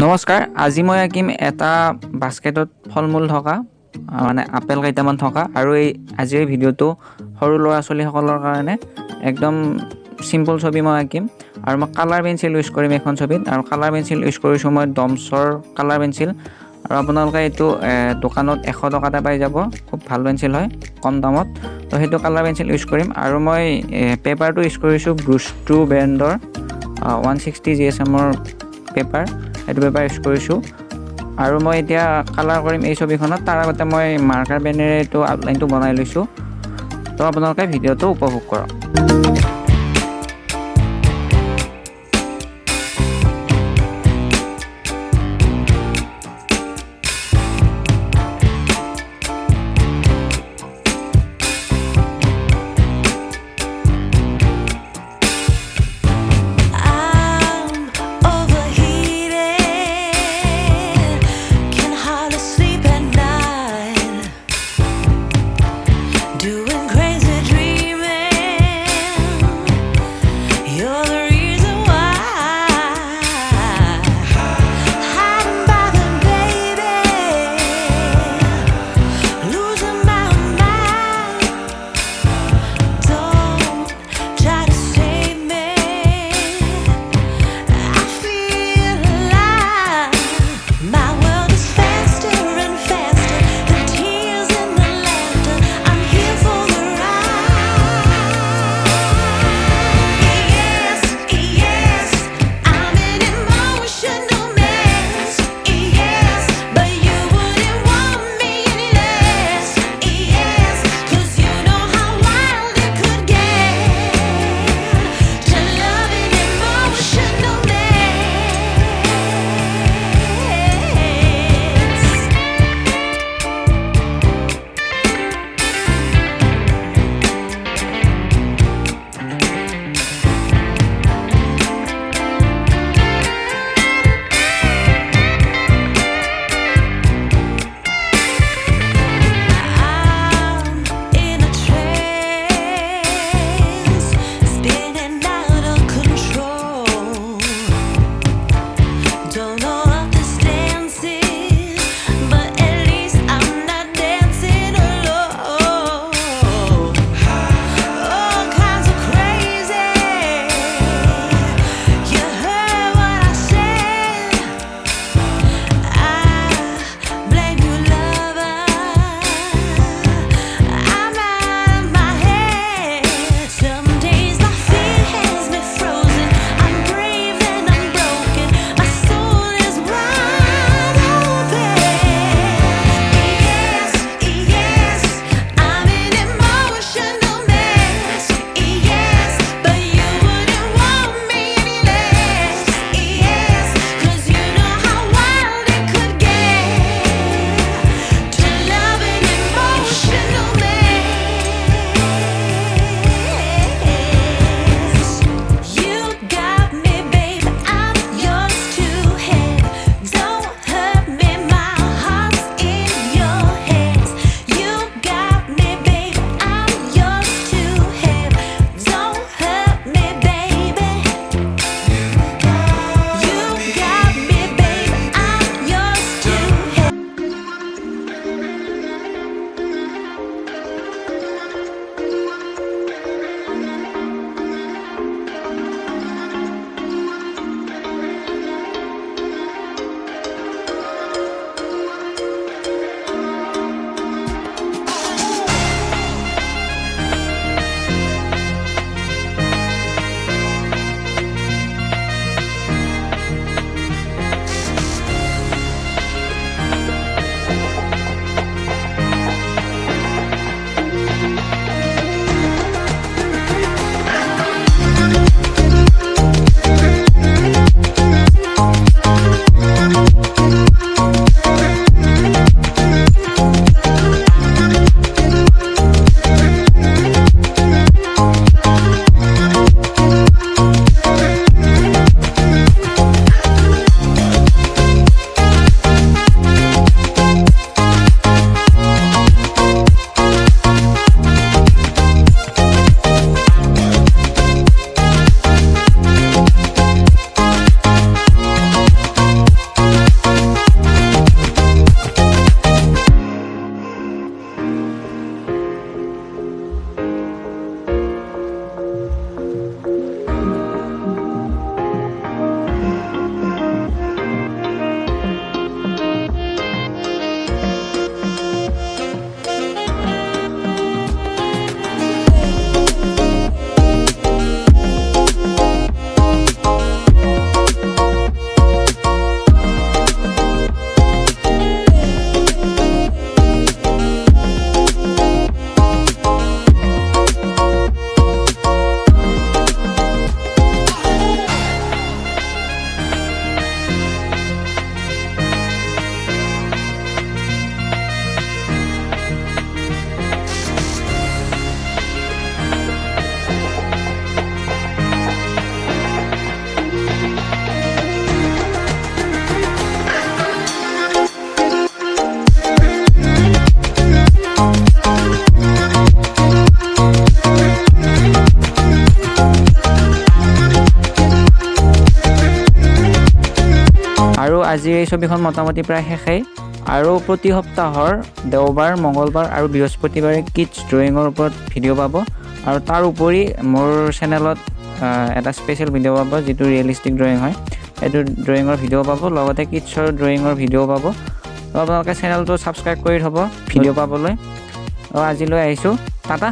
নমস্কাৰ আজি মই আঁকিম এটা বাস্কেটত ফলমূল থকা মানে আপেল কেইটামান থকা আৰু এই আজিৰ ভিডিঅ'টো সৰু ল'ৰা ছোৱালীসকলৰ কাৰণে একদম সিম্পল ছবি মই আঁকিম আৰু মই কালাৰ পেন্সিল ইউজ কৰিম এখন ছবিত আৰু কালাৰ পেন্সিল ইউজ কৰিছো মই ডমছৰ কালাৰ পেন্সিল আৰু আপোনালোকে এইটো দোকানত 100 টকাতে পাই যাব খুব ভাল পেন্সিল হয় কম দামত তো সেইটো কালাৰ পেন্সিল ইউজ কৰিম আৰু মই পেপাৰটো ইউজ কৰিছো ব্ৰুষ্ট্ৰো ব্ৰেণ্ডৰ 160 GSMৰ পেপাৰ এইটো পেপাৰ ইউজ কৰিছো আৰু মই এতিয়া কালাৰ কৰিম এই ছবিখনত তাৰ আগতে মই মাৰ্কাৰ পেনেৰে এইটো আউটলাইনটো বনাই লৈছো তো আপোনালোকে ভিডিঅ'টো উপভোগ কৰক আৰু আজিৰ এই ছবিখন মোটামুটি প্ৰায় শেষেই আৰু প্ৰতি সপ্তাহৰ দেওবাৰ মঙ্গলবাৰ আৰু বৃহস্পতিবাৰে কিডছ ড্ৰয়িঙৰ ওপৰত ভিডিঅ' পাব আৰু তাৰ উপৰি মোৰ চেনেলত এটা স্পেচিয়েল ভিডিঅ' পাব যিটো ৰিয়েলিষ্টিক ড্ৰয়িং হয় এইটো ড্ৰয়িঙৰ ভিডিঅ' পাব লগতে কিডছৰ ড্ৰয়িঙৰ ভিডিঅ' পাব আপোনালোকে চেনেলটো ছাবস্ক্ৰাইব কৰি থ'ব ভিডিঅ' পাবলৈ আজিলৈ আহিছোঁ টাটা।